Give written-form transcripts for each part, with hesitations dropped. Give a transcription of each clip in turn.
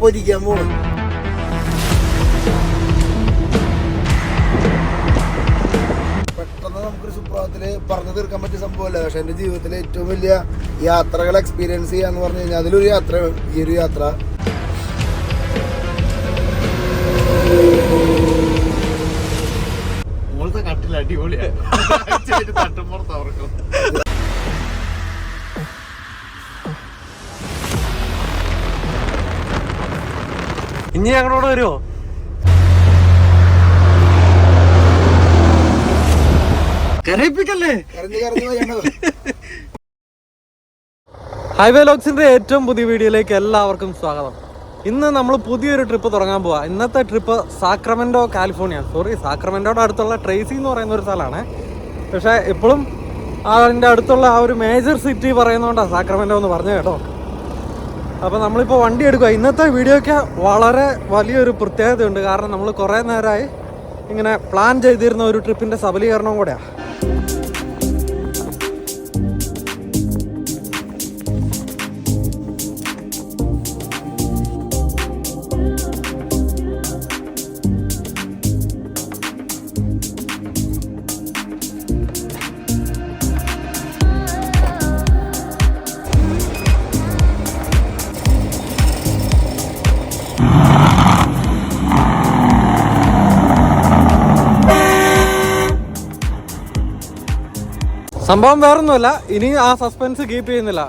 പൊരിക്കാൻ പോകണം. പെട്ടെന്ന് നമുക്കൊരു സുപ്രഭാതത്തില് പറഞ്ഞു തീർക്കാൻ പറ്റിയ സംഭവമല്ല. പക്ഷെ എന്റെ ജീവിതത്തിലെ ഏറ്റവും വലിയ യാത്രകൾ എക്സ്പീരിയൻസ് ചെയ്യാന്ന് പറഞ്ഞു കഴിഞ്ഞാൽ അതിലൊരു യാത്രയാണ് ഈ ഒരു യാത്ര. ഇനി ഞങ്ങളോട് വരുമോ? കരയിപ്പിക്കല്ലേ. ഹൈവേ ലോക്സിന്റെ ഏറ്റവും പുതിയ വീഡിയോയിലേക്ക് എല്ലാവർക്കും സ്വാഗതം. ഇന്ന് നമ്മൾ പുതിയൊരു ട്രിപ്പ് തുടങ്ങാൻ പോവാ. ഇന്നത്തെ ട്രിപ്പ് സാക്രമെന്റോ കാലിഫോർണിയ. സാക്രമെന്റോയുടെ അടുത്തുള്ള ട്രേസി എന്ന് പറയുന്ന ഒരു സ്ഥലമാണ്. പക്ഷെ ഇപ്പോഴും അതിൻ്റെ അടുത്തുള്ള ആ ഒരു മേജർ സിറ്റി പറയുന്നതുകൊണ്ടാണ് സാക്രമെന്റോ എന്ന് പറഞ്ഞു കേട്ടോ. അപ്പോൾ നമ്മളിപ്പോൾ വണ്ടി എടുക്കുക. ഇന്നത്തെ വീഡിയോയ്ക്ക് വളരെ വലിയൊരു പ്രത്യേകതയുണ്ട്. കാരണം നമ്മൾ കുറേ നേരമായി ഇങ്ങനെ പ്ലാൻ ചെയ്തിരുന്ന ഒരു ട്രിപ്പിൻ്റെ സബലീകരണവും കൂടെയാണ്. സംഭവം വേറൊന്നുമല്ല, ഇനി ആ സസ്പെൻസ് കീപ്പ് ചെയ്യുന്നില്ല.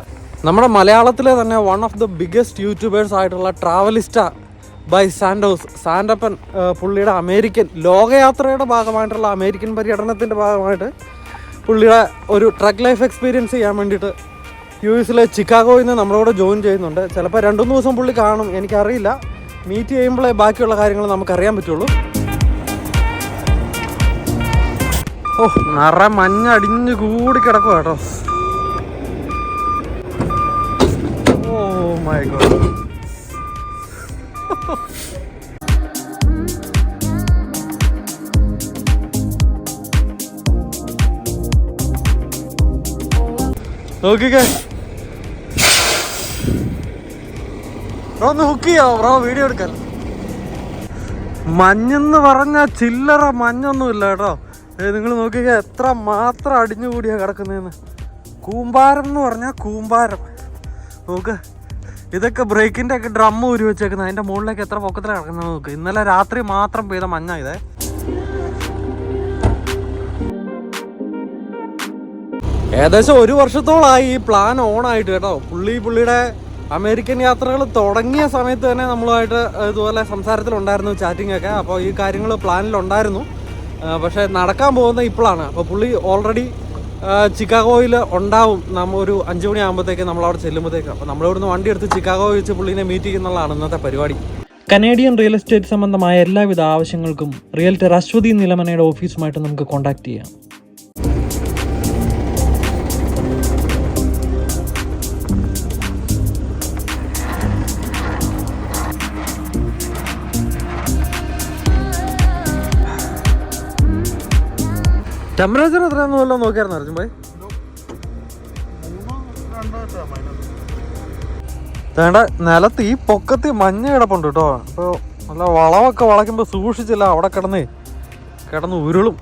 നമ്മുടെ മലയാളത്തിലെ തന്നെ one of the biggest YouTubers ആയിട്ടുള്ള ട്രാവലിസ്റ്റ ബൈ സാൻഡപ്പൻ, പുള്ളിയുടെ അമേരിക്കൻ ലോകയാത്രയുടെ ഭാഗമായിട്ടുള്ള അമേരിക്കൻ പര്യടനത്തിൻ്റെ ഭാഗമായിട്ട് പുള്ളിയുടെ ഒരു ട്രക്ക് ലൈഫ് എക്സ്പീരിയൻസ് ചെയ്യാൻ വേണ്ടിയിട്ട് US ചിക്കാഗോയിൽ നിന്ന് നമ്മളോട് ജോയിൻ ചെയ്യുന്നുണ്ട്. ചിലപ്പോൾ 2-3 ദിവസം പുള്ളി കാണും, എനിക്കറിയില്ല. മീറ്റ് ചെയ്യുമ്പോഴേ ബാക്കിയുള്ള കാര്യങ്ങൾ നമുക്കറിയാൻ പറ്റുള്ളൂ. ഓ, നിറ മഞ്ഞടിഞ്ഞ് കൂടി കിടക്കുക കേട്ടോ. Oh my god. നോക്കിക്കേ, ഒന്ന് ഹുക്ക് ചെയ്യാവോ ബ്രോ, വീഡിയോ എടുക്കാൻ. മഞ്ഞെന്ന് പറഞ്ഞാൽ ചില്ലറ മഞ്ഞൊന്നുമില്ല കേട്ടോ. നിങ്ങൾ നോക്കിക്കേ എത്ര മാത്രം അടിഞ്ഞുകൂടിയാണ് കിടക്കുന്നതെന്ന്. കൂമ്പാരം എന്ന് പറഞ്ഞാൽ കൂമ്പാരം. നോക്ക്, ഇതൊക്കെ ബ്രേക്കിൻ്റെ ഒക്കെ ഡ്രം ഊരി വെച്ചേക്കുന്നത്. അതിൻ്റെ മുകളിലേക്ക് എത്ര പൊക്കത്തിലാണ് കിടക്കുന്നത് നോക്ക്. ഇന്നലെ രാത്രി മാത്രം പെയ്ത മഞ്ഞ ഇതേ. ഏകദേശം 1 വർഷത്തോളമായി ഈ പ്ലാൻ ഓണായിട്ട് കേട്ടോ. പുള്ളിയുടെ അമേരിക്കൻ യാത്രകൾ തുടങ്ങിയ സമയത്ത് തന്നെ നമ്മളുമായിട്ട് ഇതുപോലെ സംസാരത്തിലുണ്ടായിരുന്നു, ചാറ്റിംഗ് ഒക്കെ. അപ്പോൾ ഈ കാര്യങ്ങൾ പ്ലാനിലുണ്ടായിരുന്നു. പക്ഷേ നടക്കാൻ പോകുന്നത് ഇപ്പോഴാണ്. അപ്പോൾ പുള്ളി ഓൾറെഡി ചിക്കാഗോയിൽ ഉണ്ടാവും. ഒരു 5 മണിയാകുമ്പോഴത്തേക്ക് നമ്മളവിടെ ചെല്ലുമ്പോഴത്തേക്ക്. അപ്പോൾ നമ്മളിവിടുന്ന് വണ്ടി എടുത്ത് ചിക്കാഗോ വെച്ച് പുള്ളിനെ മീറ്റ് ചെയ്യുന്നുള്ളതാണ് ഇന്നത്തെ പരിപാടി. കനേഡിയൻ റിയൽ എസ്റ്റേറ്റ് സംബന്ധമായ എല്ലാവിധ ആവശ്യങ്ങൾക്കും റിയൽറ്റർ അശ്വതി നിലമനയുടെ ഓഫീസുമായിട്ട് നമുക്ക് കോൺടാക്ട് ചെയ്യാം. ടെമ്പറേച്ചർ എത്രയാണെന്ന് വല്ലതും നോക്കിയായിരുന്നു അർജുൻ ഭായി? വേണ്ട, നിലത്ത് ഈ പൊക്കത്ത് മഞ്ഞ കിടപ്പുണ്ട് കേട്ടോ. അപ്പോൾ നല്ല വളമൊക്കെ വളയ്ക്കുമ്പോൾ സൂക്ഷിച്ചില്ല, അവിടെ കിടന്ന് ഉരുളും.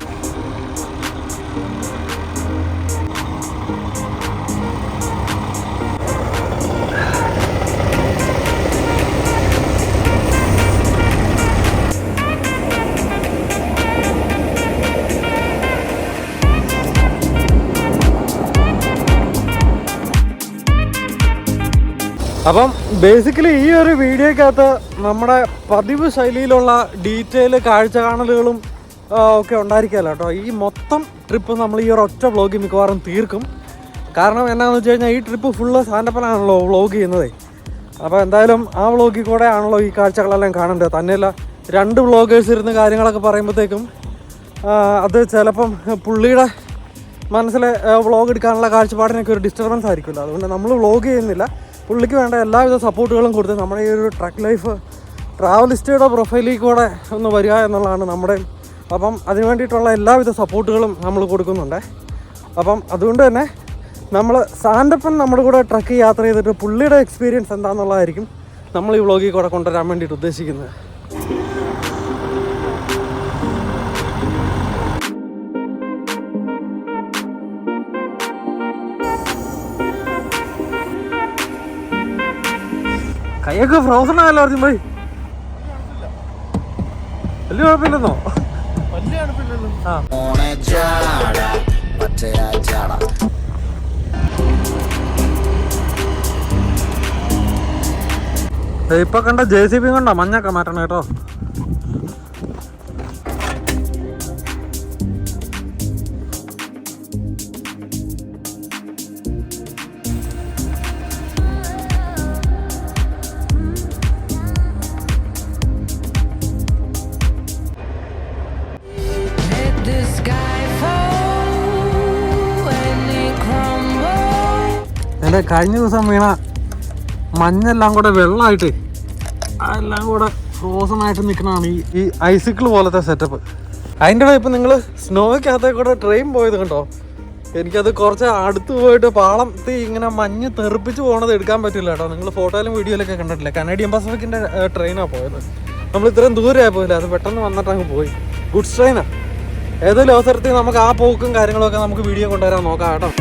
അപ്പം ബേസിക്കലി ഈ ഒരു വീഡിയോക്കകത്ത് നമ്മുടെ പതിവ് ശൈലിയിലുള്ള ഡീറ്റെയിൽ കാഴ്ച കാണലുകളും ഒക്കെ ഉണ്ടായിരിക്കുമല്ലോ കേട്ടോ. ഈ മൊത്തം ട്രിപ്പ് നമ്മൾ ഈ ഒരു ഒറ്റ വ്ളോഗിൽ മിക്കവാറും തീർക്കും. കാരണം എന്നാന്ന് വെച്ച് കഴിഞ്ഞാൽ ഈ ട്രിപ്പ് ഫുള്ള് സാൻഡപ്പനാണല്ലോ വ്ളോഗ് ചെയ്യുന്നത്. അപ്പോൾ എന്തായാലും ആ വ്ളോഗിൽ കൂടെ ആണല്ലോ ഈ കാഴ്ചകളെല്ലാം കാണേണ്ടത്. തന്നെയല്ല 2 വ്ളോഗേഴ്സ് ഇരുന്ന് കാര്യങ്ങളൊക്കെ പറയുമ്പോഴത്തേക്കും അത് ചിലപ്പം പുള്ളിയുടെ മനസ്സിലെ വ്ളോഗ് എടുക്കാനുള്ള കാഴ്ചപ്പാടിനൊക്കെ ഒരു ഡിസ്റ്റർബൻസ് ആയിരിക്കുമല്ലോ. അതുകൊണ്ട് നമ്മൾ വ്ളോഗ് ചെയ്യുന്നില്ല. പുള്ളിക്ക് വേണ്ട എല്ലാവിധ സപ്പോർട്ടുകളും കൊടുത്ത് നമ്മുടെ ഈ ഒരു ട്രക്ക് ലൈഫ് ട്രാവലിസ്റ്റയുടെ പ്രൊഫൈലിൽ കൂടെ ഒന്ന് വരിക എന്നുള്ളതാണ് നമ്മുടെ. അപ്പം അതിന് വേണ്ടിയിട്ടുള്ള എല്ലാവിധ സപ്പോർട്ടുകളും നമ്മൾ കൊടുക്കുന്നുണ്ട്. അപ്പം അതുകൊണ്ട് തന്നെ നമ്മൾ സാൻഡപ്പൻ നമ്മുടെ കൂടെ ട്രക്ക് യാത്ര ചെയ്തിട്ട് പുള്ളിയുടെ എക്സ്പീരിയൻസ് എന്താണെന്നുള്ളതായിരിക്കും നമ്മൾ ഈ വ്ളോഗിൽ കൂടെ കൊണ്ടുവരാൻ വേണ്ടിയിട്ട് ഉദ്ദേശിക്കുന്നത്. കൈയൊക്കെ ഫ്രോസൺ ആയല്ലോ അർജുൻ ഭായി. വലിയ കുഴപ്പമില്ലെന്നോ? ഇപ്പൊ കണ്ട JCB കൊണ്ടാ മഞ്ഞൊക്കെ മാറ്റണം കേട്ടോ. എൻ്റെ കഴിഞ്ഞ ദിവസം വീണ മഞ്ഞെല്ലാം കൂടെ വെള്ളമായിട്ട് അതെല്ലാം കൂടെ ഫ്രോസൺ ആയിട്ട് നിൽക്കണതാണ് ഈ ഐസിക്കിൾ പോലത്തെ സെറ്റപ്പ്. അതിൻ്റെ ഇടയിൽ ഇപ്പം നിങ്ങൾ സ്നോയ്ക്കകത്തേക്ക് കൂടെ ട്രെയിൻ പോയത് കണ്ടോ? എനിക്കത് കുറച്ച് അടുത്ത് പോയിട്ട് പാളത്തിൽ ഇങ്ങനെ മഞ്ഞ് തെറിപ്പിച്ച് പോകണത് എടുക്കാൻ പറ്റില്ല കേട്ടോ. നിങ്ങൾ ഫോട്ടോയിലും വീഡിയോയിലൊക്കെ കണ്ടിട്ടില്ല. കനേഡിയൻ പസഫിക്കിൻ്റെ ട്രെയിനാണ് പോയത്. നമ്മൾ ഇത്രയും ദൂരമായി പോയില്ല, അത് പെട്ടെന്ന് വന്നിട്ട് അങ്ങ് പോയി. ഗുഡ്സ് ട്രെയിനാണ്. ഏതെങ്കിലും അവസരത്തിൽ നമുക്ക് ആ പോക്കും കാര്യങ്ങളൊക്കെ നമുക്ക് വീഡിയോ കൊണ്ടുവരാൻ നോക്കാം കേട്ടോ.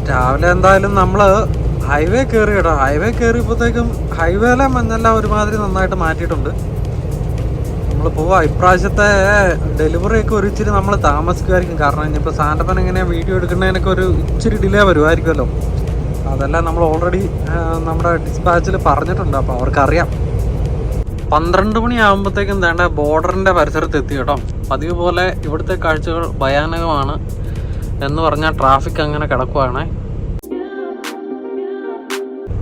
രാവിലെ എന്തായാലും നമ്മൾ ഹൈവേ കയറി കേട്ടോ. ഹൈവേ കയറിയപ്പോഴത്തേക്കും ഹൈവേയിലെ മഞ്ഞെല്ലാം ഒരുമാതിരി നന്നായിട്ട് മാറ്റിയിട്ടുണ്ട്. നമ്മൾ പോവാം. ഇപ്രാവശ്യത്തെ ഡെലിവറിയൊക്കെ ഒരു ഇച്ചിരി നമ്മൾ താമസിക്കുമായിരിക്കും. കാരണം ഇനിയിപ്പോൾ സാൻഡപ്പൻ എങ്ങനെ വീഡിയോ എടുക്കുന്നതിനൊക്കെ ഒരു ഇച്ചിരി ഡിലേ വരുമായിരിക്കുമല്ലോ. അതെല്ലാം നമ്മൾ ഓൾറെഡി നമ്മുടെ ഡിസ്പാച്ചിൽ പറഞ്ഞിട്ടുണ്ട്. അപ്പോൾ അവർക്കറിയാം. 12 മണിയാകുമ്പോഴത്തേക്കും വേണ്ട ബോർഡറിൻ്റെ പരിസരത്ത് എത്തി കേട്ടോ. പതിവ് പോലെ ഇവിടുത്തെ കാഴ്ചകൾ ഭയാനകമാണ് എന്ന് പറഞ്ഞാൽ ട്രാഫിക് അങ്ങനെ കിടക്കുവാണ്.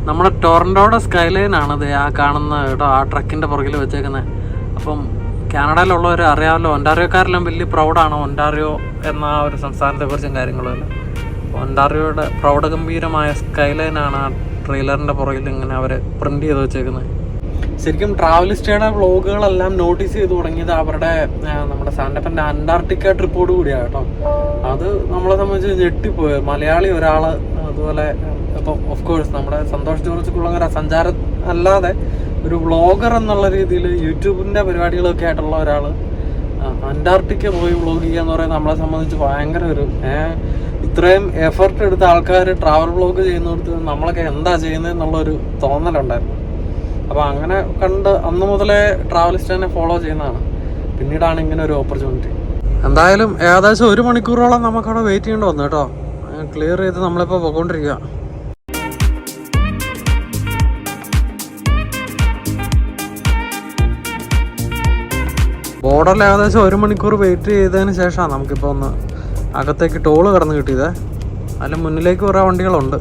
നമ്മുടെ ടൊറൻറ്റോയുടെ സ്കൈലൈനാണത് ആ കാണുന്ന കേട്ടോ, ആ ട്രക്കിൻ്റെ പുറകിൽ വെച്ചേക്കുന്നത്. അപ്പം കാനഡയിലുള്ളവർ അറിയാമല്ലോ, ഒൻറ്റാറിയോക്കാരെല്ലാം വലിയ പ്രൗഡാണ് ഒൻറ്റാറിയോ എന്ന ആ ഒരു സംസ്ഥാനത്തെക്കുറിച്ചും കാര്യങ്ങളുമെല്ലാം. ഒൻറ്റാറിയോയുടെ പ്രൗഢഗംഭീരമായ സ്കൈലൈനാണ് ആ ട്രെയിലറിൻ്റെ പുറകിൽ ഇങ്ങനെ അവർ പ്രിൻ്റ് ചെയ്ത് വെച്ചേക്കുന്നത്. ശരിക്കും ട്രാവലിസ്റ്റയുടെ വ്ളോഗുകളെല്ലാം നോട്ടീസ് ചെയ്ത് തുടങ്ങിയത് അവരുടെ നമ്മുടെ സാൻഡപ്പൻ്റെ അന്റാർട്ടിക്ക ട്രിപ്പോട് കൂടിയാണ് കേട്ടോ. അത് നമ്മളെ സംബന്ധിച്ച് ഞെട്ടിപ്പോയി. മലയാളി ഒരാൾ അതുപോലെ ഇപ്പം ഓഫ് കോഴ്സ് നമ്മുടെ സന്തോഷ് ജോർജ് കുളങ്ങര സഞ്ചാരം അല്ലാതെ ഒരു വ്ളോഗർ എന്നുള്ള രീതിയിൽ യൂട്യൂബിൻ്റെ പരിപാടികളൊക്കെ ആയിട്ടുള്ള ഒരാൾ അന്റാർട്ടിക്ക പോയി വ്ളോഗ് ചെയ്യുക എന്ന് പറയുന്നത് നമ്മളെ സംബന്ധിച്ച് ഭയങ്കര ഒരു ഇത്രയും എഫർട്ട് എടുത്ത ആൾക്കാർ ട്രാവൽ വ്ളോഗ് ചെയ്യുന്നിടത്ത് നമ്മളൊക്കെ എന്താ ചെയ്യുന്നത് എന്നുള്ളൊരു തോന്നലുണ്ടായിരുന്നു. അപ്പോൾ അങ്ങനെ കണ്ട് അന്ന് മുതലേ ട്രാവലിസ്റ്റിനെ ഫോളോ ചെയ്യുന്നതാണ്. പിന്നീടാണ് ഇങ്ങനെ ഒരു ഓപ്പർച്യൂണിറ്റി. എന്തായാലും ഏകദേശം 1 മണിക്കൂറോളം നമുക്കവിടെ വെയിറ്റ് ചെയ്യേണ്ടി വന്നു കേട്ടോ. ക്ലിയർ ചെയ്ത് നമ്മളിപ്പോൾ പോയിക്കൊണ്ടിരിക്കുക. ബോർഡറിൽ ഏകദേശം 1 മണിക്കൂർ വെയിറ്റ് ചെയ്തതിന് ശേഷമാണ് നമുക്കിപ്പോൾ ഒന്ന് അകത്തേക്ക് ടോള് കടന്ന് കിട്ടിയത്. അതിന് മുന്നിലേക്ക് കുറേ വണ്ടികളുണ്ട്.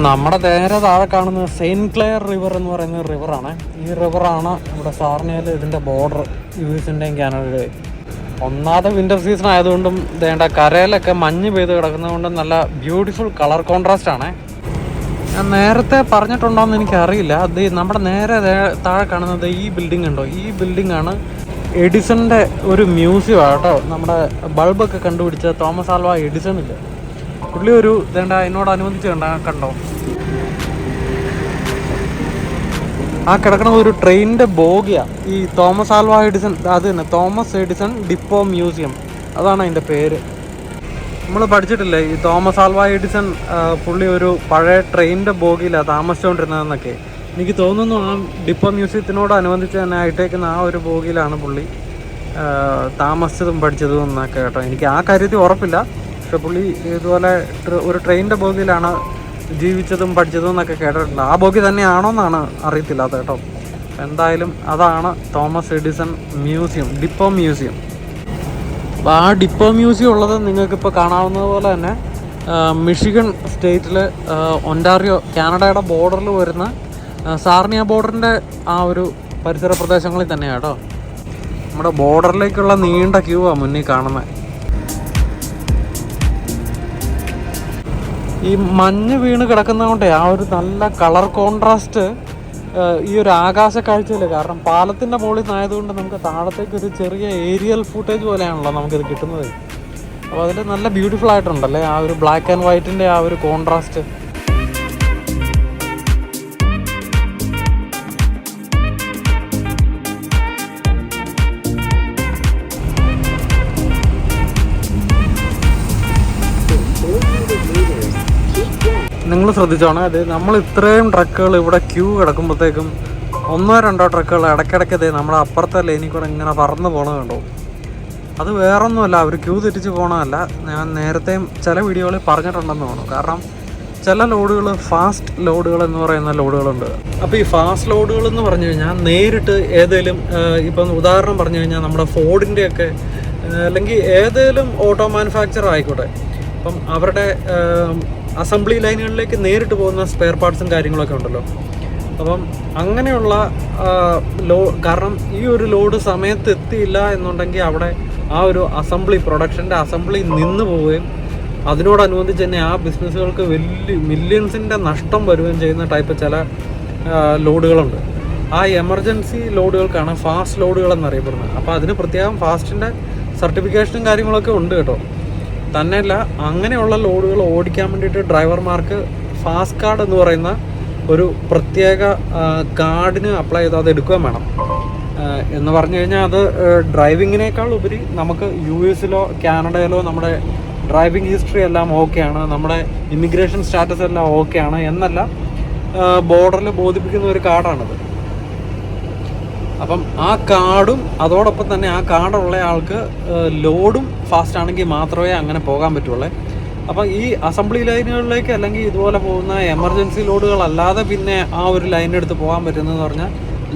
നമ്മുടെ നേരെ താഴെ കാണുന്ന സെയിൻറ്റ് ക്ലെയർ റിവർ എന്ന് പറയുന്ന റിവറാണ്. ഈ റിവറാണ് ഇവിടെ സാർണിയയിൽ ഇതിൻ്റെ ബോർഡർ US-ൻ്റെയും കാനഡയുടെയും. ഒന്നാമത്തെ വിൻ്റർ സീസൺ ആയതുകൊണ്ടും വേണ്ട കരയിലൊക്കെ മഞ്ഞ് പെയ്ത് കിടക്കുന്നതുകൊണ്ടും നല്ല ബ്യൂട്ടിഫുൾ കളർ കോൺട്രാസ്റ്റ് ആണ്. ഞാൻ നേരത്തെ പറഞ്ഞിട്ടുണ്ടോയെന്ന് എനിക്കറിയില്ല. അത് നമ്മുടെ നേരെ താഴെ കാണുന്നത് ഈ ബിൽഡിംഗ് ഉണ്ടോ, ഈ ബിൽഡിംഗ് ആണ് എഡിസണിൻ്റെ ഒരു മ്യൂസിയം കേട്ടോ. നമ്മുടെ ബൾബൊക്കെ കണ്ടുപിടിച്ച തോമസ് ആൽവ എഡിസൺ ഇല്ല, പുള്ളി ഒരു ഇതേണ്ട എന്നോടനുബന്ധിച്ച് കണ്ടോ ആ കിടക്കണ ഒരു ട്രെയിനിൻ്റെ ബോഗിയാണ് ഈ തോമസ് ആൽവ എഡിസൺ. അത് തന്നെ തോമസ് എഡിസൺ ഡിപ്പോ മ്യൂസിയം, അതാണ് അതിൻ്റെ പേര്. നമ്മൾ പഠിച്ചിട്ടില്ലേ ഈ തോമസ് ആൽവ എഡിസൺ പുള്ളി ഒരു പഴയ ട്രെയിനിൻ്റെ ബോഗിയിലാണ് താമസിച്ചുകൊണ്ടിരുന്നതെന്നൊക്കെ. എനിക്ക് തോന്നുന്നു ആ ഡിപ്പോ മ്യൂസിയത്തിനോടനുബന്ധിച്ച് തന്നെ ആയിട്ടേക്കുന്ന ആ ഒരു ബോഗിയിലാണ് പുള്ളി താമസിച്ചതും പഠിച്ചതും എന്നൊക്കെ കേട്ടോ. എനിക്ക് ആ കാര്യത്തിൽ ഉറപ്പില്ല. പക്ഷെ പുള്ളി ഇതുപോലെ ഒരു ട്രെയിനിൻ്റെ ബോഗിയിലാണ് ജീവിച്ചതും പഠിച്ചതും എന്നൊക്കെ കേട്ടിട്ടുണ്ട്. ആ ബോഗി തന്നെയാണോ എന്നാണ് അറിയത്തില്ലാത്ത കേട്ടോ. എന്തായാലും അതാണ് Thomas Edison museum, depot museum. അപ്പോൾ ആ ഡിപ്പോ മ്യൂസിയം ഉള്ളത് നിങ്ങൾക്കിപ്പോൾ കാണാവുന്നത് പോലെ തന്നെ മിഷിഗൺ സ്റ്റേറ്റിൽ ഒൻറ്റാറിയോ കാനഡയുടെ ബോർഡറിൽ വരുന്ന സാർണിയ ബോർഡറിൻ്റെ ആ ഒരു പരിസര പ്രദേശങ്ങളിൽ തന്നെയാണ് കേട്ടോ. നമ്മുടെ ബോർഡറിലേക്കുള്ള നീണ്ട ക്യൂ ആണ് മുന്നിൽ കാണുന്നത്. ഈ മഞ്ഞ് വീണ് കിടക്കുന്നതുകൊണ്ടേ ആ ഒരു നല്ല കളർ കോൺട്രാസ്റ്റ് ഈ ഒരു ആകാശ കാഴ്ചയിൽ, കാരണം പാലത്തിൻ്റെ മുകളിൽ നിന്നായതുകൊണ്ട് നമുക്ക് താഴത്തേക്ക് ഒരു ചെറിയ ഏരിയൽ ഫുട്ടേജ് പോലെയാണല്ലോ നമുക്കിത് കിട്ടുന്നത്. അപ്പോൾ അതിൽ നല്ല ബ്യൂട്ടിഫുൾ ആയിട്ടുണ്ടല്ലേ ആ ഒരു ബ്ലാക്ക് ആൻഡ് വൈറ്റിൻ്റെ ആ ഒരു കോൺട്രാസ്റ്റ്. നിങ്ങൾ ശ്രദ്ധിച്ചോണേ, അത് നമ്മൾ ഇത്രയും ട്രക്കുകൾ ഇവിടെ ക്യൂ കിടക്കുമ്പോഴത്തേക്കും 1-2 ട്രക്കുകൾ ഇടയ്ക്കിടയ്ക്ക് നമ്മുടെ അപ്പുറത്തെ ലൈനിൽ കൂടെ ഇങ്ങനെ പറന്ന് പോകണത് കണ്ടോ. അത് വേറൊന്നുമല്ല, അവർ ക്യൂ തെറ്റിച്ച് പോകണമല്ല. ഞാൻ നേരത്തെയും ചില വീഡിയോകളിൽ പറഞ്ഞിട്ടുണ്ടെന്ന് തോന്നുന്നു. കാരണം ചില ലോഡുകൾ ഫാസ്റ്റ് ലോഡുകൾ എന്ന് പറയുന്ന ലോഡുകളുണ്ട്. അപ്പോൾ ഈ ഫാസ്റ്റ് ലോഡുകൾ എന്ന് പറഞ്ഞു കഴിഞ്ഞാൽ നേരിട്ട് ഏതെങ്കിലും ഇപ്പം ഉദാഹരണം പറഞ്ഞു കഴിഞ്ഞാൽ നമ്മുടെ ഫോർഡിൻ്റെയൊക്കെ അല്ലെങ്കിൽ ഏതെങ്കിലും ഓട്ടോ മാനുഫാക്ചർ ആയിക്കോട്ടെ, അപ്പം അവരുടെ അസംബ്ലി ലൈനുകളിലേക്ക് നേരിട്ട് പോകുന്ന സ്പെയർ പാർട്സും കാര്യങ്ങളൊക്കെ ഉണ്ടല്ലോ. അപ്പം അങ്ങനെയുള്ള കാരണം ഈ ഒരു ലോഡ് സമയത്ത് എത്തിയില്ല എന്നുണ്ടെങ്കിൽ അവിടെ ആ ഒരു പ്രൊഡക്ഷൻ്റെ അസംബ്ലി നിന്ന് പോവുകയും അതിനോടനുബന്ധിച്ച് തന്നെ ആ ബിസിനസ്സുകൾക്ക് വലിയ മില്യൺസിൻ്റെ നഷ്ടം വരികയും ചെയ്യുന്ന ടൈപ്പ് ചില ലോഡുകളുണ്ട്. ആ എമർജൻസി ലോഡുകൾക്കാണ് ഫാസ്റ്റ് ലോഡുകൾ എന്നറിയപ്പെടുന്നത്. അപ്പോൾ അതിന് പ്രത്യേകം ഫാസ്റ്റിൻ്റെ സർട്ടിഫിക്കേഷനും കാര്യങ്ങളൊക്കെ ഉണ്ട് കേട്ടോ. തന്നെയല്ല, അങ്ങനെയുള്ള ലോഡുകൾ ഓടിക്കാൻ വേണ്ടിയിട്ട് ഡ്രൈവർമാർക്ക് ഫാസ്റ്റ് കാർഡ് എന്ന് പറയുന്ന ഒരു പ്രത്യേക കാർഡിന് അപ്ലൈ ചെയ്ത് അത് എടുക്കുകയും വേണം. എന്ന് പറഞ്ഞു കഴിഞ്ഞാൽ അത് ഡ്രൈവിങ്ങിനേക്കാൾ ഉപരി നമുക്ക് US-ലോ കാനഡയിലോ നമ്മുടെ ഡ്രൈവിംഗ് ഹിസ്റ്ററി എല്ലാം ഓക്കെയാണ്, നമ്മുടെ ഇമിഗ്രേഷൻ സ്റ്റാറ്റസ് എല്ലാം ഓക്കെയാണ് എന്നല്ല ബോർഡറിൽ ബോധിപ്പിക്കുന്ന ഒരു കാർഡാണത്. അപ്പം ആ കാർഡും അതോടൊപ്പം തന്നെ ആ കാർഡുള്ള ആൾക്ക് ലോഡും ഫാസ്റ്റ് ആണെങ്കിൽ മാത്രമേ അങ്ങനെ പോകാൻ പറ്റുള്ളൂ. അപ്പം ഈ അസംബ്ലി ലൈനുകളിലേക്ക് അല്ലെങ്കിൽ ഇതുപോലെ പോകുന്ന എമർജൻസി ലോഡുകൾ അല്ലാതെ പിന്നെ ആ ഒരു ലൈനെടുത്ത് പോകാൻ പറ്റുന്നതെന്ന് പറഞ്ഞാൽ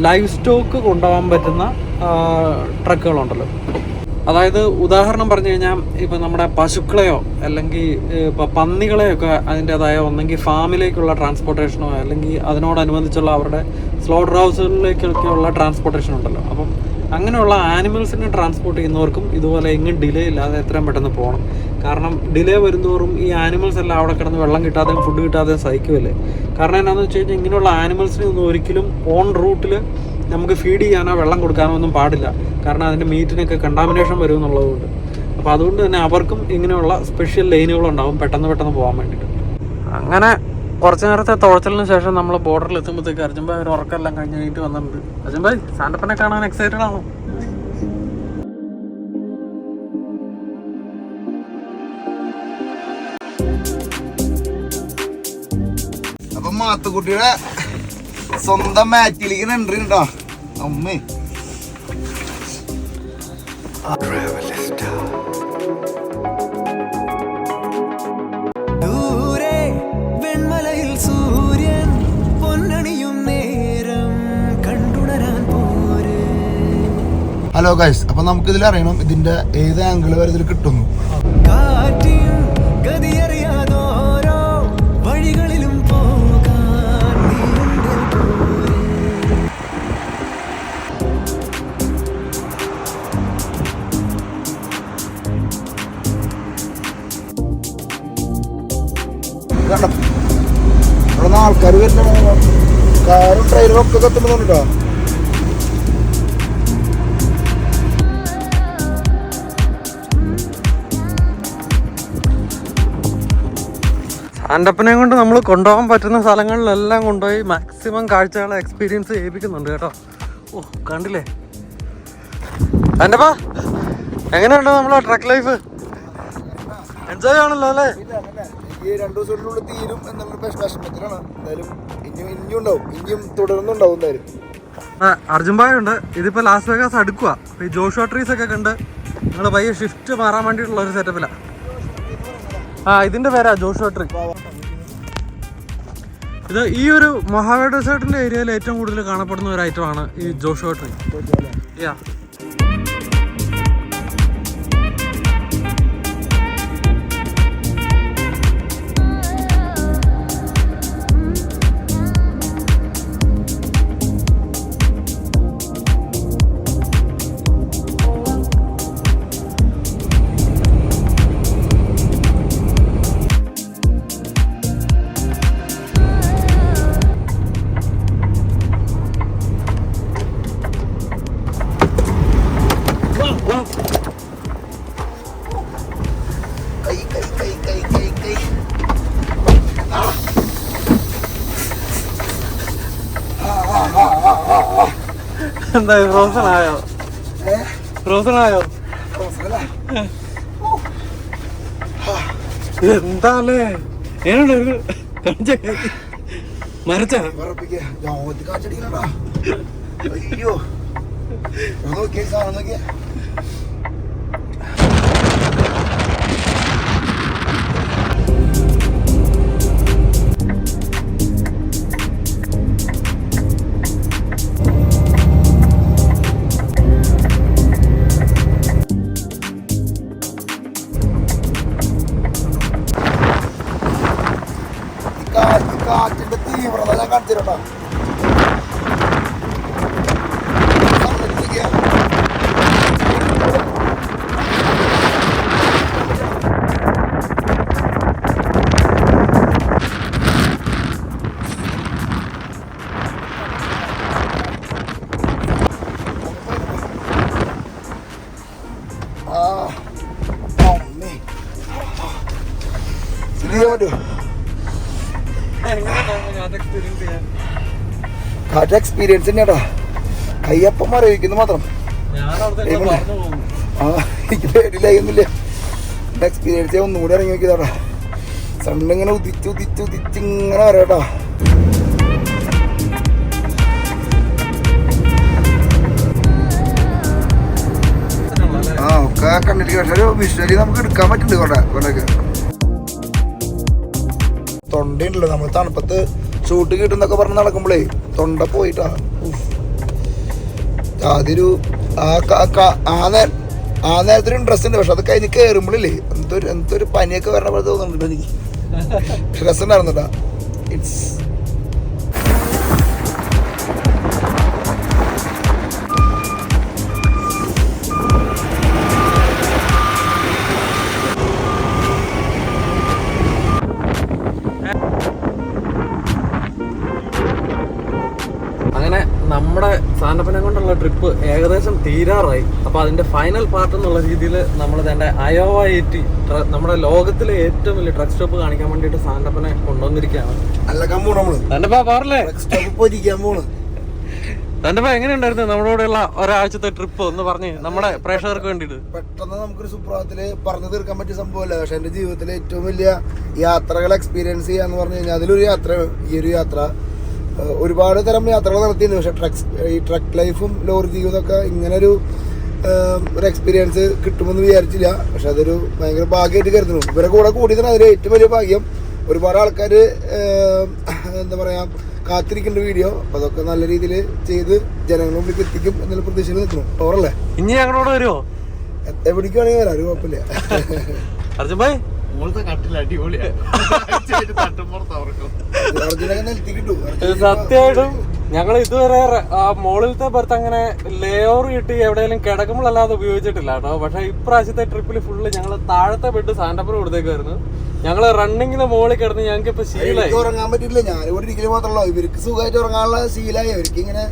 ലൈവ് സ്റ്റോക്ക് കൊണ്ടുപോകാൻ പറ്റുന്ന ട്രക്കുകളുണ്ടല്ലോ. അതായത് ഉദാഹരണം പറഞ്ഞു കഴിഞ്ഞാൽ ഇപ്പം നമ്മുടെ പശുക്കളെയോ അല്ലെങ്കിൽ ഇപ്പോൾ പന്നികളെയൊക്കെ അതിൻ്റേതായ ഒന്നെങ്കിൽ ഫാമിലേക്കുള്ള ട്രാൻസ്പോർട്ടേഷനോ അല്ലെങ്കിൽ അതിനോടനുബന്ധിച്ചുള്ള അവരുടെ സ്ലോട്ടർ ഹൗസുകളിലേക്കൊക്കെയുള്ള ട്രാൻസ്പോർട്ടേഷൻ ഉണ്ടല്ലോ. അപ്പം അങ്ങനെയുള്ള ആനിമൽസിനെ ട്രാൻസ്പോർട്ട് ചെയ്യുന്നവർക്കും ഇതുപോലെ എങ്ങും ഡിലേ ഇല്ലാതെ എത്രയും പെട്ടെന്ന് പോകണം. കാരണം ഡിലേ വരുന്നതോറും ഈ ആനിമൽസ് എല്ലാം അവിടെ കിടന്ന് വെള്ളം കിട്ടാതെയും ഫുഡ് കിട്ടാതെയും സഹിക്കുമല്ലേ. കാരണം എന്താണെന്ന് വെച്ച് കഴിഞ്ഞാൽ ഇങ്ങനെയുള്ള ആനിമൽസിനെ ഒന്നും ഒരിക്കലും ഓൺ റൂട്ടിൽ നമുക്ക് ഫീഡ് ചെയ്യാനോ വെള്ളം കൊടുക്കാനോ ഒന്നും പാടില്ല. കാരണം അതിൻ്റെ മീറ്റിനൊക്കെ കണ്ടാമിനേഷൻ വരും എന്നുള്ളതുകൊണ്ട്. അപ്പോൾ അതുകൊണ്ട് തന്നെ അവർക്കും ഇങ്ങനെയുള്ള സ്പെഷ്യൽ ലൈനുകളുണ്ടാവും പെട്ടെന്ന് പോകാൻ വേണ്ടിയിട്ട്. അങ്ങനെ കുറച്ച് നേരത്തെ തുഴച്ചലിന് ശേഷം നമ്മൾ ബോർഡറിൽ എത്തുമ്പോഴത്തേക്ക് അർജുൻഭായ് ഒരു ഉറക്കെല്ലാം കഴിഞ്ഞിട്ട് വന്നിട്ടുണ്ട്. അർജുൻഭായ്, സാൻഡപ്പനെ കാണാൻ എക്സൈറ്റഡ് ആണോ? അപ്പൊ മാത്തുക്കുട്ടിയുടെ സ്വന്തം മാറ്റിലേക്ക് എൻട്രി ഉണ്ടോ അമ്മേ. ഹലോ ഗൈസ്, അപ്പൊ നമുക്ക് ഇതിൽ അറിയണം ഇതിന്റെ ഏത് ആംഗിൾ വരെ ഇതിൽ കിട്ടുന്നു. ഇവിടെ ആൾക്കാർ വരുന്ന കാറും ട്രെയിനും ഒക്കെ കത്തുന്നു കേട്ടോ. സാൻഡപ്പനെ കൊണ്ട് നമ്മൾ കൊണ്ടുപോകാൻ പറ്റുന്ന സ്ഥലങ്ങളിലെല്ലാം കൊണ്ടുപോയി മാക്സിമം കാഴ്ചകളെ എക്സ്പീരിയൻസ് ചെയ്യിപ്പിക്കുന്നുണ്ട് കേട്ടോ. ഓ കണ്ടില്ലേ സാൻഡപ്പ, എങ്ങനെയുണ്ട് നമ്മളെ ട്രക്ക് ലൈഫ്? എൻജോയ് ആണല്ലോ അല്ലേ? ഈ 2 ദിവസത്തിനുള്ളിൽ തീരും എന്നുള്ള വിഷമത്തിലാണ്. എന്തായാലും ഇനിയും ഉണ്ടാവും, ഇനിയും തുടർന്നുണ്ടാവും എന്തായാലും. അർജുൻഭായ് ഉണ്ട്. ഇതിപ്പോ ലാസ് വേഗാസ് അടുക്കുക. ഈ ജോഷുവ ട്രീസ് ഒക്കെ കണ്ട് നിങ്ങൾ പയ്യെ ഷിഫ്റ്റ് മാറാൻ വേണ്ടിയിട്ടുള്ള ഒരു സെറ്റപ്പിലാണ്. ഇതിന്റെ പേരാ ജോഷുവ ട്രീ. ഇത് ഈ ഒരു മൊഹാവേ ഡെസേർട്ടിന്റെ ഏരിയയിൽ ഏറ്റവും കൂടുതൽ കാണപ്പെടുന്ന ഒരു ഐറ്റമാണ് ഈ ജോഷുവ ട്രീ. യാ, എന്തായി ഫ്രോസൺ ആയോ? ഫ്രോസൺ ആയോ? എന്താല്ലേ മരച്ച അയ്യോ നോക്കിയ സാധനം നോക്കിയ കാറ്റിന്റെ തീവ്രത ഞാൻ കാണിച്ചിട്ടുണ്ടോ? കാറ്റ് എക്സ്പീരിയൻസ് തന്നെയാട്ടോ. കയ്യപ്പം മരവിക്കുന്നു മാത്രം. എനിക്ക് പേടിയില്ലായിരുന്നില്ല. എന്റെ എക്സ്പീരിയൻസ് ഒന്നുകൂടി ഇറങ്ങി നോക്കിയതാട്ടോ. സണ്ണിങ്ങനെ ഉദിച്ചിങ്ങനെ വരാട്ടോ. ഒക്കെ കണ്ടിട്ട് പക്ഷെ ഒരു വിഷ്വലി നമുക്ക് എടുക്കാൻ പറ്റുന്നുണ്ട് കൊണ്ടൊക്കെ. തൊണ്ടയുണ്ടല്ലോ നമ്മൾ തണുപ്പത്ത് ഷൂട്ട് കിട്ടുന്നൊക്കെ പറഞ്ഞ് നടക്കുമ്പോഴേ തൊണ്ട പോയിട്ടാ. അതൊരു ആ നേരത്തൊരു ഇൻട്രസ്റ്റ് ഉണ്ട്. പക്ഷെ അത് കഴിഞ്ഞ് കയറുമ്പോഴില്ലേ എന്തൊരു പനിയൊക്കെ വരണ പോലെ തോന്നുന്നുണ്ട് എനിക്ക്. രസം ഉണ്ടായിരുന്നട്ടാ. ഇറ്റ്സ് അങ്ങനെ നമ്മുടെ സാൻഡപ്പനെ കൊണ്ടുള്ള ട്രിപ്പ് ഏകദേശം തീരാറായി. അപ്പോൾ അതിന്റെ ഫൈനൽ പാർട്ട് എന്നുള്ള രീതിയിൽ നമ്മൾ തന്നെ അയോവ 80 നമ്മുടെ ലോകത്തിലെ ഏറ്റവും വലിയ ട്രക്ക് സ്റ്റോപ്പ് കാണിക്കാൻ വേണ്ടിയിട്ട് സാൻഡപ്പനെ കൊണ്ടുവന്നിരിക്കുകയാണ്. സാൻഡപ്പ എങ്ങനെയുണ്ടായിരുന്നു നമ്മുടെ കൂടെയുള്ള ഒരാഴ്ചത്തെ ട്രിപ്പ് ഒന്ന് പറഞ്ഞ് നമ്മുടെ പ്രേക്ഷകർക്ക് വേണ്ടിയിട്ട്? പെട്ടെന്ന് നമുക്കൊരു സുപ്രഭാതത്തില് പറഞ്ഞു തീർക്കാൻ പറ്റിയ സംഭവമല്ല. പക്ഷെ എന്റെ ജീവിതത്തിലെ ഏറ്റവും വലിയ യാത്രകൾ എക്സ്പീരിയൻസ് ചെയ്യാന്ന് പറഞ്ഞു കഴിഞ്ഞാൽ അതിലൊരു യാത്ര, ഈ ഒരു യാത്ര. ഒരുപാട് തരം യാത്രകൾ നടത്തിയിരുന്നു. പക്ഷെ ഈ ട്രക്ക് ലൈഫും ലോറി ജീവിതമൊക്കെ ഇങ്ങനൊരു എക്സ്പീരിയൻസ് കിട്ടുമെന്ന് വിചാരിച്ചില്ല. പക്ഷെ അതൊരു ഭയങ്കര ഭാഗ്യമായിട്ട് കരുതുന്നു. ഇവരെ കൂടെ കൂടിയതാണ് അതിൽ ഏറ്റവും വലിയ ഭാഗ്യം. ഒരുപാട് ആൾക്കാർ എന്താ പറയാ കാത്തിരിക്കേണ്ട വീഡിയോ. അപ്പൊ അതൊക്കെ നല്ല രീതിയിൽ ചെയ്ത് ജനങ്ങളുടെ മുമ്പിൽ എത്തിക്കും എന്നുള്ള പ്രതീക്ഷയിൽ നിൽക്കുന്നു. ടോറല്ലേ ഇനി ഞങ്ങളോട് വരുമോ? എവിടേക്ക് വേണമെങ്കിൽ വരാം, ഒരു കുഴപ്പമില്ല. അർജുൻ ഭായ് സത്യമായിട്ടും ഞങ്ങൾ ഇതുവരെ മുകളിലത്തെ ബർത്ത് അങ്ങനെ ലേയർ കിട്ടി എവിടെയെങ്കിലും കിടക്കുമ്പോഴല്ലാതെ ഉപയോഗിച്ചിട്ടില്ല കേട്ടോ. പക്ഷെ ഇപ്രാവശ്യത്തെ ട്രിപ്പിൽ ഫുള്ള് ഞങ്ങൾ താഴത്തെ ബെഡ് സാൻഡപ്പന് കൊടുത്തേക്കായിരുന്നു. ഞങ്ങള് റണ്ണിങ്ങിന് മുകളിൽ കിടന്ന് ഞങ്ങൾക്ക് ഇപ്പൊ ശീലമായി. ഉറങ്ങാൻ പറ്റില്ല. ഞാനിവിടെ ഇരിക്കല് മാത്രമല്ല, ഇവർക്ക് സുഖമായിട്ട് ഉറങ്ങാനുള്ള ശീലമായി. അവർക്ക് ഇങ്ങനെ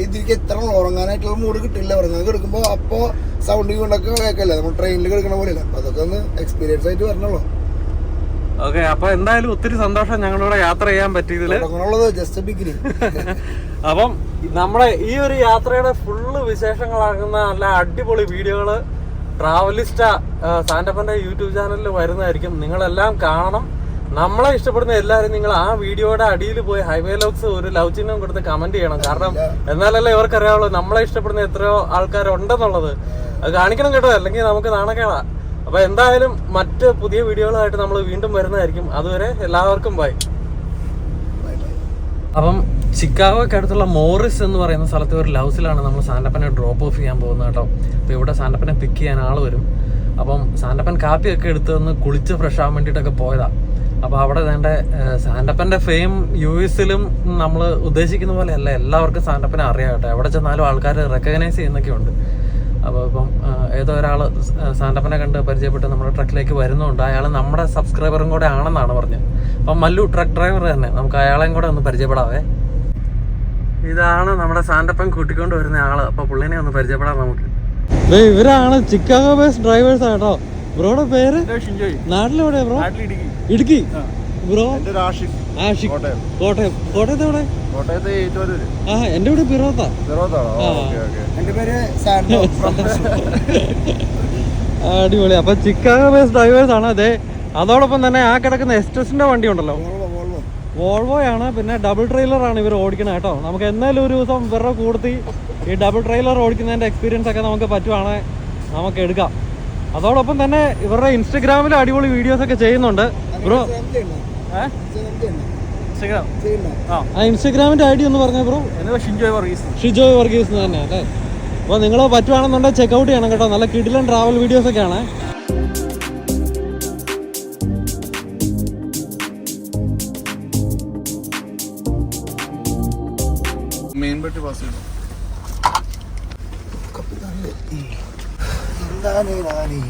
ഇതിലേക്ക് എത്ര ഉറങ്ങാനായിട്ടുള്ള മൂഡ് കിട്ടില്ല. ഉറങ്ങാൻ കിടക്കുമ്പോ അപ്പൊ സൗണ്ട് കൊണ്ടൊക്കെ കേൾക്കല്ലേ, നമ്മൾ ട്രെയിനിൽ കിടക്കണ പോലെയല്ല. അതൊക്കെ ഒന്ന് എക്സ്പീരിയൻസ് ആയിട്ട് വരണല്ലോ. ഓക്കെ, അപ്പൊ എന്തായാലും ഒത്തിരി സന്തോഷം ഞങ്ങളിവിടെ യാത്ര ചെയ്യാൻ പറ്റിയതില്. Just beginning. അപ്പം നമ്മുടെ ഈ ഒരു യാത്രയുടെ ഫുള്ള് വിശേഷങ്ങളാകുന്ന നല്ല അടിപൊളി വീഡിയോകള് ട്രാവലിസ്റ്റ സാൻഡപ്പന്റെ യൂട്യൂബ് ചാനലിൽ വരുന്നതായിരിക്കും. നിങ്ങളെല്ലാം കാണണം. നമ്മളെ ഇഷ്ടപ്പെടുന്ന എല്ലാവരും നിങ്ങൾ ആ വീഡിയോയുടെ അടിയിൽ പോയി ഹൈവേ ലോക്സ് ഒരു ലവ് ചിഹ്നം കൊടുത്ത് കമന്റ് ചെയ്യണം. കാരണം എന്നാലല്ലേ ഇവർക്കറിയാവുള്ളൂ നമ്മളെ ഇഷ്ടപ്പെടുന്ന എത്രയോ ആൾക്കാരുണ്ടെന്നുള്ളത്. അത് കാണിക്കണം കേട്ടോ, അല്ലെങ്കിൽ നമുക്ക് നാണക്കേടാ. അപ്പൊ എന്തായാലും മറ്റ് പുതിയ വീഡിയോകളായിട്ട് നമ്മൾ വീണ്ടും വരുന്നതായിരിക്കും. അതുവരെ എല്ലാവർക്കും ബൈ. അപ്പം ചിക്കാഗോയ്ക്ക് അടുത്തുള്ള മോറിസ് എന്ന് പറയുന്ന സ്ഥലത്ത് ഒരു ലൗസിലാണ് നമ്മൾ സാൻഡപ്പനെ ഡ്രോപ്പ് ഓഫ് ചെയ്യാൻ പോകുന്നത് കേട്ടോ. അപ്പോൾ ഇവിടെ സാൻഡപ്പനെ പിക്ക് ചെയ്യാൻ ആൾ വരും. അപ്പം സാൻഡപ്പൻ കാപ്പിയൊക്കെ എടുത്ത് ഒന്ന് കുളിച്ച് ഫ്രഷ് ആവാൻ വേണ്ടിയിട്ടൊക്കെ പോയതാണ്. അപ്പോൾ അവിടെ വേണ്ട സാൻഡപ്പൻ്റെ ഫെയിം US-ലും നമ്മൾ ഉദ്ദേശിക്കുന്ന പോലെ അല്ല. എല്ലാവർക്കും സാൻഡപ്പനെ അറിയാം കേട്ടോ. എവിടെ ചെന്നാലും ആൾക്കാർ റെക്കഗ്നൈസ് ചെയ്യുന്നൊക്കെ ഉണ്ട്. അപ്പോൾ ഇപ്പം ഏതോ ഒരാൾ സാൻഡപ്പനെ കണ്ട് പരിചയപ്പെട്ട് നമ്മുടെ ട്രക്കിലേക്ക് വരുന്നുണ്ട്. അയാൾ നമ്മുടെ സബ്സ്ക്രൈബറും കൂടെ ആണെന്നാണ് പറഞ്ഞത്. അപ്പം മല്ലു ട്രക്ക് ഡ്രൈവർ തന്നെ, നമുക്ക് അയാളെയും കൂടെ ഒന്ന് പരിചയപ്പെടാവേ. ഇതാണ് നമ്മുടെ സാൻഡപ്പൻ കൂട്ടിക്കൊണ്ട് വരുന്ന ആള്. അപ്പോൾ പുള്ളിനെ ഒന്ന് പരിചയപ്പെടാം നമുക്ക്. ഇവരാണ് ചിക്കാഗോ ബേസ് ഡ്രൈവേഴ്സ് ആട്ടോ. ബ്രോയുടെ പേര്? നാട്ടിലെവിടെയാ ബ്രോ? ഇടുക്കി. ബ്രോ എൻ്റെ ആഷിഖ് ആഷിഖ് കോട്ടയം. കോട്ടയത്ത് എവിടെ? കോട്ടയത്ത് ഏറ്റുവരൂര്. ആ എൻ്റെ ഇവിടെ പിറവത്താ. ചെറുതാണോ? Okay okay. എൻ്റെ പേര് സാൻഡോ ഫ്രം അടിപൊളി. അപ്പൊ ചിക്കാഗോ ബേസ്ഡ് ഡ്രൈവേഴ്സ് ആണ് അതെ. അതോടൊപ്പം തന്നെ ആ കിടക്കുന്ന എസ്റ്റസിന്റെ വണ്ടി ഉണ്ടല്ലോ, വോൾവോയാണ്. പിന്നെ ഡബിൾ ട്രെയിലർ ആണ് ഇവർ ഓടിക്കണത് കേട്ടോ. നമുക്ക് എന്നാലും ഒരു ദിവസം ഇവരുടെ കൂടുതൽ ഈ ഡബിൾ ട്രെയിലർ ഓടിക്കുന്നതിന്റെ എക്സ്പീരിയൻസ് ഒക്കെ നമുക്ക് പറ്റുവാണെങ്കിൽ നമുക്ക് എടുക്കാം. അതോടൊപ്പം തന്നെ ഇവരുടെ ഇൻസ്റ്റഗ്രാമിൽ അടിപൊളി വീഡിയോസ് ഒക്കെ ചെയ്യുന്നുണ്ട് ബ്രോ. ആ ഇൻസ്റ്റഗ്രാമിന്റെ ഐ ഡി ഒന്ന് പറഞ്ഞ ബ്രോ. ഷിജോയ് വർഗീസ് തന്നെ അല്ലേ. അപ്പോൾ നിങ്ങൾ പറ്റുവാണെന്നുണ്ടെങ്കിൽ ചെക്കൗട്ട് ചെയ്യണം കേട്ടോ. നല്ല കിടിലൻ ട്രാവൽ വീഡിയോസ് ഒക്കെയാണ്. മെയിൻ ബെറ്റ് പാസ് ചെയ്യണം.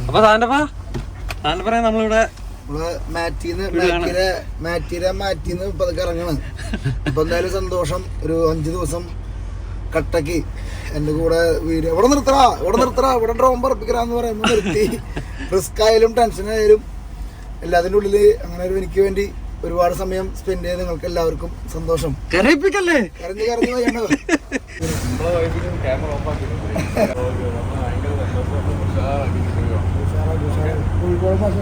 അപ്പൊ സാന്റപ്പ നമ്മളിവിടെ മാറ്റിന്ന് പതുക്കെ ഇറങ്ങണം. അപ്പൊ എന്തായാലും സന്തോഷം. ഒരു 5 ദിവസം കട്ടക്ക് എന്റെ കൂടെ വീഡിയോ ഇവിടെ നിർത്തറാ ഇവിടെ ഡ്രോൺ പറപ്പിക്കലാന്ന് പറയുമ്പോൾ നിർത്തി. റിസ്ക് ആയാലും ടെൻഷൻ ആയാലും എല്ലാത്തിൻ്റെ ഉള്ളില് അങ്ങനെ ഒരു എനിക്ക് വേണ്ടി ഒരുപാട് സമയം സ്പെൻഡ് ചെയ്ത് നിങ്ങൾക്ക് എല്ലാവർക്കും സന്തോഷം. കരയിപ്പിക്കല്ലേ? കരഞ്ഞു വയ്യണോ? കോഴിക്കോട് ഭാഷ